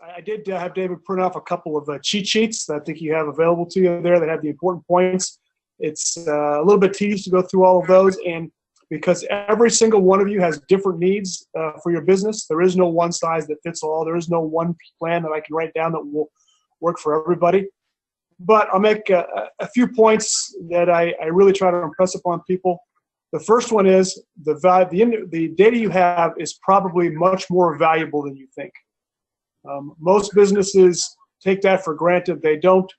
I did have David print off a couple of cheat sheets that I think you have available to you there that have the important points. It's a little bit tedious to go through all of those, and because every single one of you has different needs for your business, there is no one size that fits all. There is no one plan that I can write down that will work for everybody. But I'll make a few points that I really try to impress upon people. The first one is the data you have is probably much more valuable than you think. Most businesses take that for granted. They don't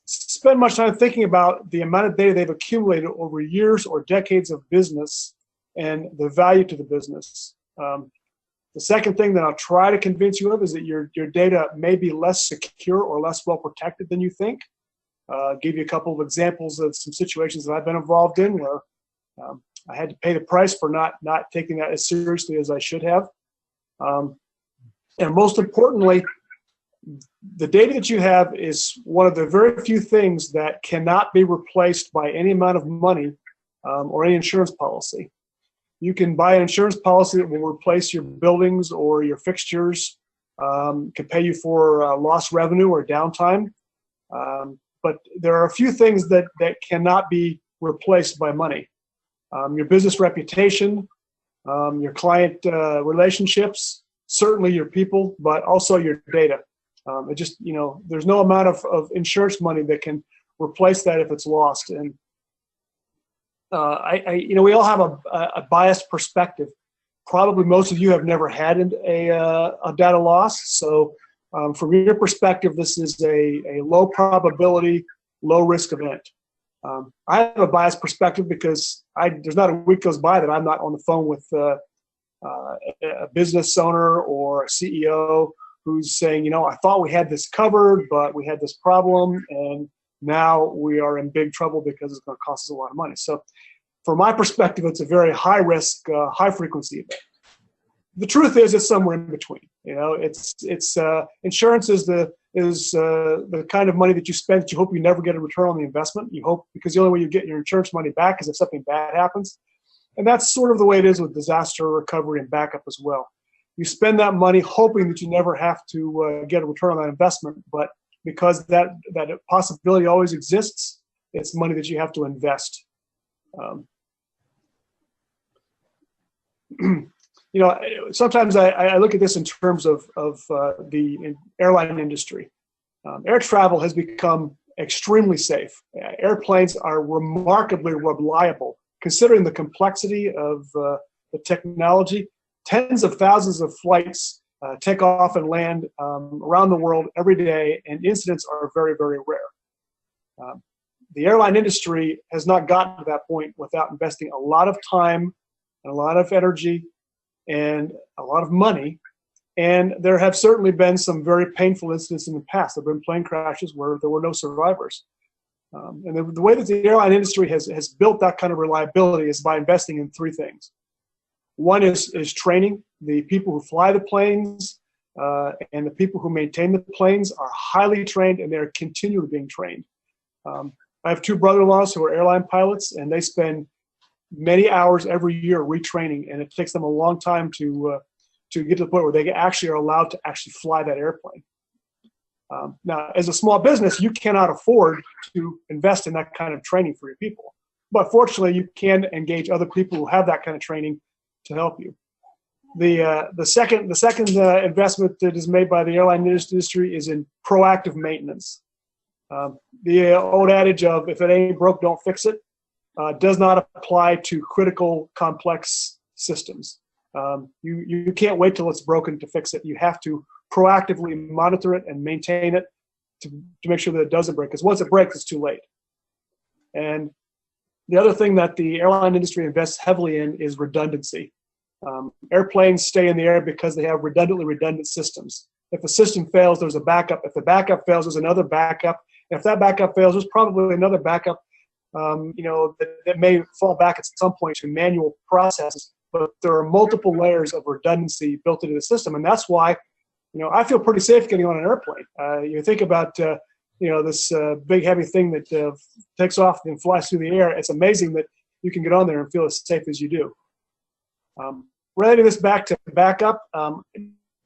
spend much time thinking about the amount of data they've accumulated over years or decades of business and the value to the business. The second thing that I'll try to convince you of is that your data may be less secure or less well protected than you think. Give you a couple of examples of some situations that I've been involved in where I had to pay the price for not taking that as seriously as I should have. And most importantly, the data that you have is one of the very few things that cannot be replaced by any amount of money or any insurance policy. You can buy an insurance policy that will replace your buildings or your fixtures, can pay you for lost revenue or downtime. But there are a few things that cannot be replaced by money. Your business reputation, your client relationships, certainly your people, but also your data. It just, there's no amount of insurance money that can replace that if it's lost. And we all have a biased perspective. Probably most of you have never had a data loss. So from your perspective, this is a low probability, low risk event. I have a biased perspective because there's not a week goes by that I'm not on the phone with a business owner or a CEO who's saying, I thought we had this covered, but we had this problem, and now we are in big trouble because it's going to cost us a lot of money. So from my perspective, it's a very high risk, high frequency event. The truth is it's somewhere in between. It's insurance is the kind of money that you spend that you hope you never get a return on the investment. You hope, because the only way you get your insurance money back is if something bad happens. And that's sort of the way it is with disaster recovery and backup as well. You spend that money hoping that you never have to get a return on that investment, but because that possibility always exists, it's money that you have to invest. Sometimes I look at this in terms of the airline industry. Air travel has become extremely safe. Airplanes are remarkably reliable, considering the complexity of the technology. Tens of thousands of flights take off and land around the world every day, and incidents are very, very rare. The airline industry has not gotten to that point without investing a lot of time and a lot of energy and a lot of money. And there have certainly been some very painful incidents in the past. There have been plane crashes where there were no survivors. And the way that the airline industry has built that kind of reliability is by investing in three things. One is training. The people who fly the planes and the people who maintain the planes are highly trained, and they're continually being trained. I have two brother-in-laws who are airline pilots, and they spend many hours every year retraining, and it takes them a long time to get to the point where they actually are allowed to actually fly that airplane. Now, as a small business, you cannot afford to invest in that kind of training for your people. But fortunately, you can engage other people who have that kind of training to help you. The second investment that is made by the airline industry is in proactive maintenance. The old adage of if it ain't broke, don't fix it does not apply to critical, complex systems. You can't wait till it's broken to fix it. You have to proactively monitor it and maintain it to make sure that it doesn't break, because once it breaks, it's too late. And the other thing that the airline industry invests heavily in is redundancy. Airplanes stay in the air because they have redundant systems. If a system fails, there's a backup. If the backup fails, there's another backup. And if that backup fails, there's probably another backup that may fall back at some point to manual processes. But there are multiple layers of redundancy built into the system. And that's why, I feel pretty safe getting on an airplane. You think about, this big heavy thing that takes off and flies through the air. It's amazing that you can get on there and feel as safe as you do. Relating this back to backup,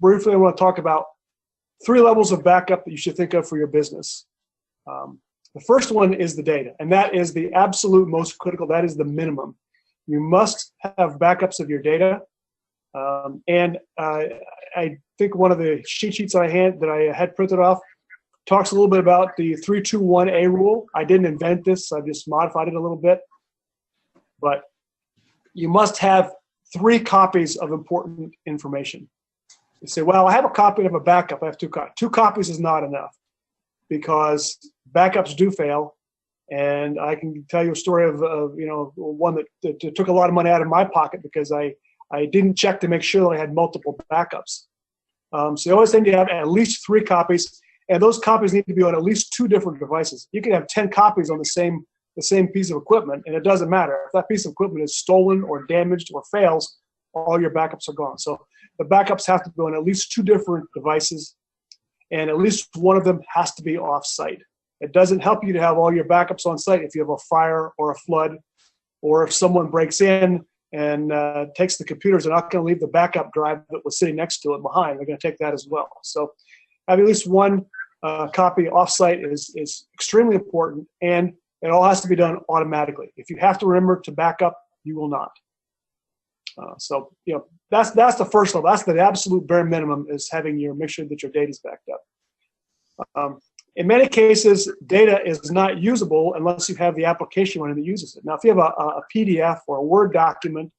briefly I want to talk about three levels of backup that you should think of for your business. The first one is the data, and that is the absolute most critical. That is the minimum. You must have backups of your data. I think one of the cheat sheets that I had printed off talks a little bit about the 3-2-1-A rule. I didn't invent this. I just modified it a little bit. But you must have 3 copies of important information. You say, well, I have a copy of a backup. I have 2 copies. 2 copies is not enough because backups do fail. And I can tell you a story of one that took a lot of money out of my pocket because I didn't check to make sure that I had multiple backups. So you always need to have at least 3 copies, and those copies need to be on at least 2 different devices. You can have 10 copies on the same piece of equipment, and it doesn't matter. If that piece of equipment is stolen or damaged or fails, all your backups are gone. So the backups have to be on at least 2 different devices, and at least one of them has to be off-site. It doesn't help you to have all your backups on site if you have a fire or a flood, or if someone breaks in and takes the computers. They're not going to leave the backup drive that was sitting next to it behind. They're going to take that as well. So having at least one copy offsite is extremely important, and it all has to be done automatically. If you have to remember to back up, you will not. So that's the first level. That's the absolute bare minimum, is make sure that your data is backed up. In many cases, data is not usable unless you have the application running that uses it. Now, if you have a PDF or a Word document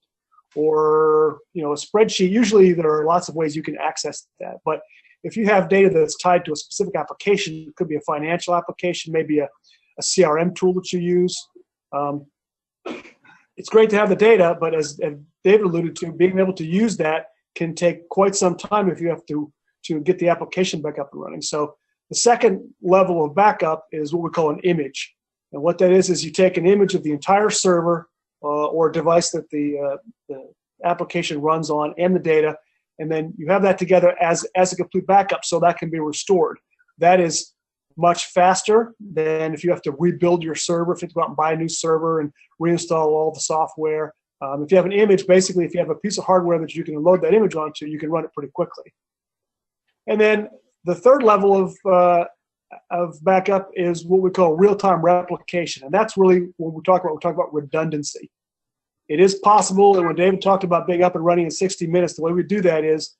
or a spreadsheet, usually there are lots of ways you can access that. But if you have data that's tied to a specific application, it could be a financial application, maybe a CRM tool that you use. It's great to have the data, but as David alluded to, being able to use that can take quite some time if you have to get the application back up and running. So the second level of backup is what we call an image. And what that is you take an image of the entire server or device that the application runs on and the data, and then you have that together as a complete backup so that can be restored. That is much faster than if you have to rebuild your server, if you have to go out and buy a new server and reinstall all the software. If you have an image, basically, if you have a piece of hardware that you can load that image onto, you can run it pretty quickly. And then the third level of backup is what we call real-time replication, and that's really what we talk about redundancy. It is possible, and when David talked about being up and running in 60 minutes, the way we do that is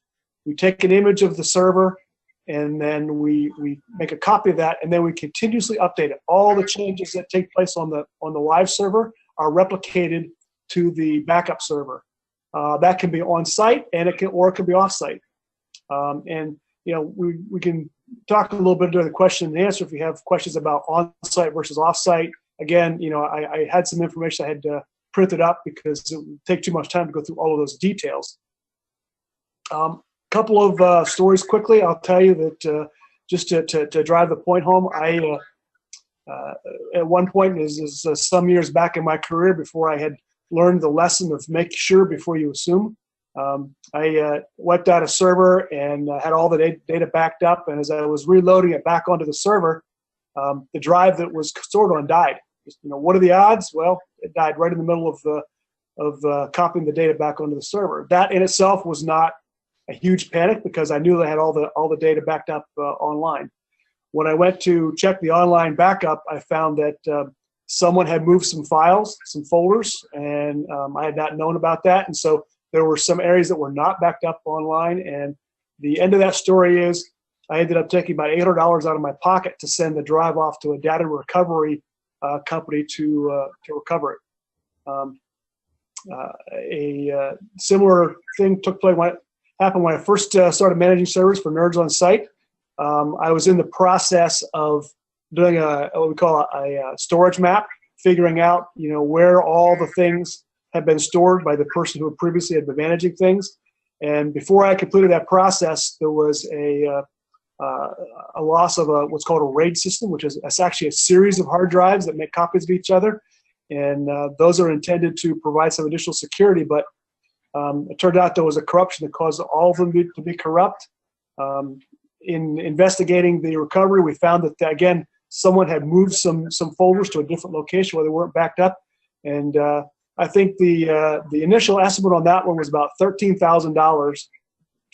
we take an image of the server, and then we make a copy of that, and then we continuously update it. All the changes that take place on the live server are replicated to the backup server. That can be on-site, and it can be off-site. We can talk a little bit during the question and answer if you have questions about on-site versus off-site. Again, I had some information I had printed up because it would take too much time to go through all of those details. Couple of stories quickly. I'll tell you that just to drive the point home, I at one point, is some years back in my career before I had learned the lesson of make sure before you assume. I wiped out a server and had all the data backed up, and as I was reloading it back onto the server, the drive that was stored on died. What are the odds? Well, it died right in the middle of copying the data back onto the server. That in itself was not a huge panic because I knew that I had all the data backed up online. When I went to check the online backup, I found that someone had moved some files, some folders, and I had not known about that, and so there were some areas that were not backed up online, and the end of that story is I ended up taking about $800 out of my pocket to send the drive off to a data recovery company to recover it. A similar thing happened when I first started managing servers for Nerds on Site. I was in the process of doing what we call a storage map, figuring out where all the things had been stored by the person who previously had been managing things. And before I completed that process, there was a loss of what's called a RAID system, which is actually a series of hard drives that make copies of each other. And those are intended to provide some additional security, but it turned out there was a corruption that caused all of them to be corrupt. In investigating the recovery, we found that, again, someone had moved some folders to a different location where they weren't backed up. And I think the initial estimate on that one was about $13,000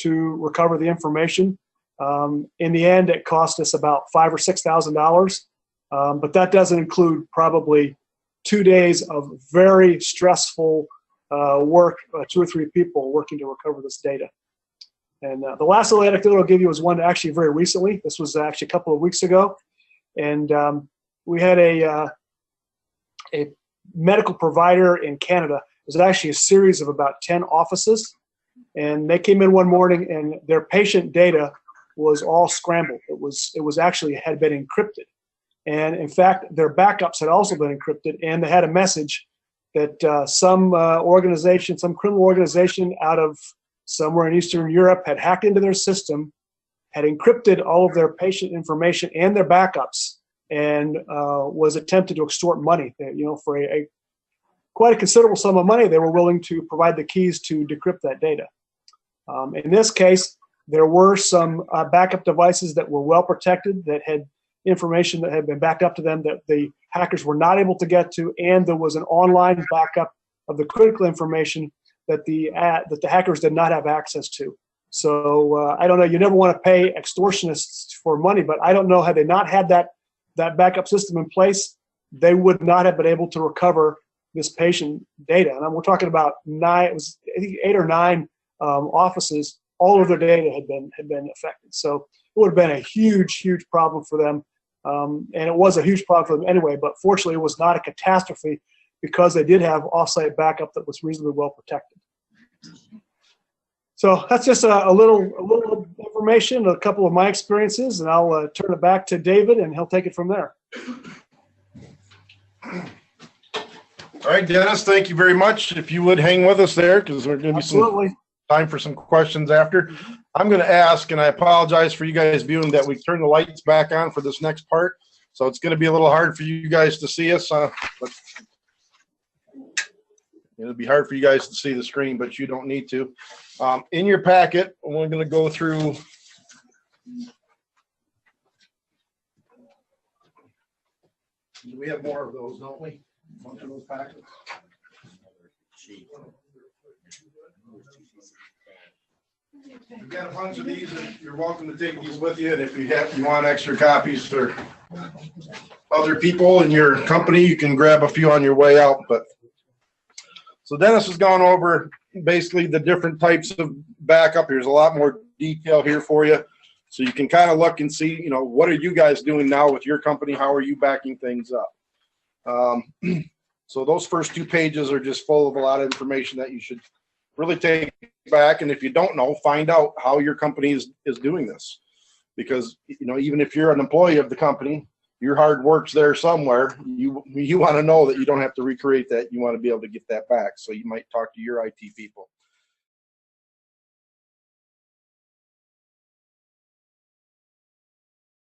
to recover the information. In the end, it cost us about $5,000 or $6,000, but that doesn't include probably 2 days of very stressful work, 2 or 3 people working to recover this data. And the last little anecdote I'll give you is one actually very recently. This was actually a couple of weeks ago, and we had a medical provider in Canada. It was actually a series of about 10 offices, and they came in one morning, and their patient data was all scrambled. It was actually had been encrypted, and in fact, their backups had also been encrypted, and they had a message that some organization, some criminal organization out of somewhere in Eastern Europe had hacked into their system, had encrypted all of their patient information and their backups, and was attempted to extort money. For quite a considerable sum of money, they were willing to provide the keys to decrypt that data. In this case, there were some backup devices that were well protected, that had information that had been backed up to them that the hackers were not able to get to, and there was an online backup of the critical information that the hackers did not have access to. So I don't know. You never want to pay extortionists for money, but I don't know, had they not had that backup system in place, they would not have been able to recover this patient data. And we're talking about 8 or 9 offices. All of their data had been affected. So it would have been a huge problem for them, and it was a huge problem for them anyway. But fortunately, it was not a catastrophe, because they did have offsite backup that was reasonably well protected. So that's just a little information, a couple of my experiences, and I'll turn it back to David, and he'll take it from there. All right, Dennis, thank you very much. If you would hang with us there, because we're going to be some time for some questions after. I'm going to ask, and I apologize for you guys viewing, that we turn the lights back on for this next part. So it's going to be a little hard for you guys to see us, but it'll be hard for you guys to see the screen, but you don't need to. In your packet, we're going to go through we have more of those, don't we? A bunch of those packets. We've got a bunch of these, and you're welcome to take these with you. And if you want extra copies for other people in your company, you can grab a few on your way out. But so Dennis has gone over basically the different types of backup. There's a lot more detail here for you, so you can kind of look and see, what are you guys doing now with your company? How are you backing things up? So those first 2 pages are just full of a lot of information that you should really take back. And if you don't know, find out how your company is doing this, because even if you're an employee of the company, your hard work's there somewhere. You want to know that you don't have to recreate that. You want to be able to get that back. So you might talk to your IT people.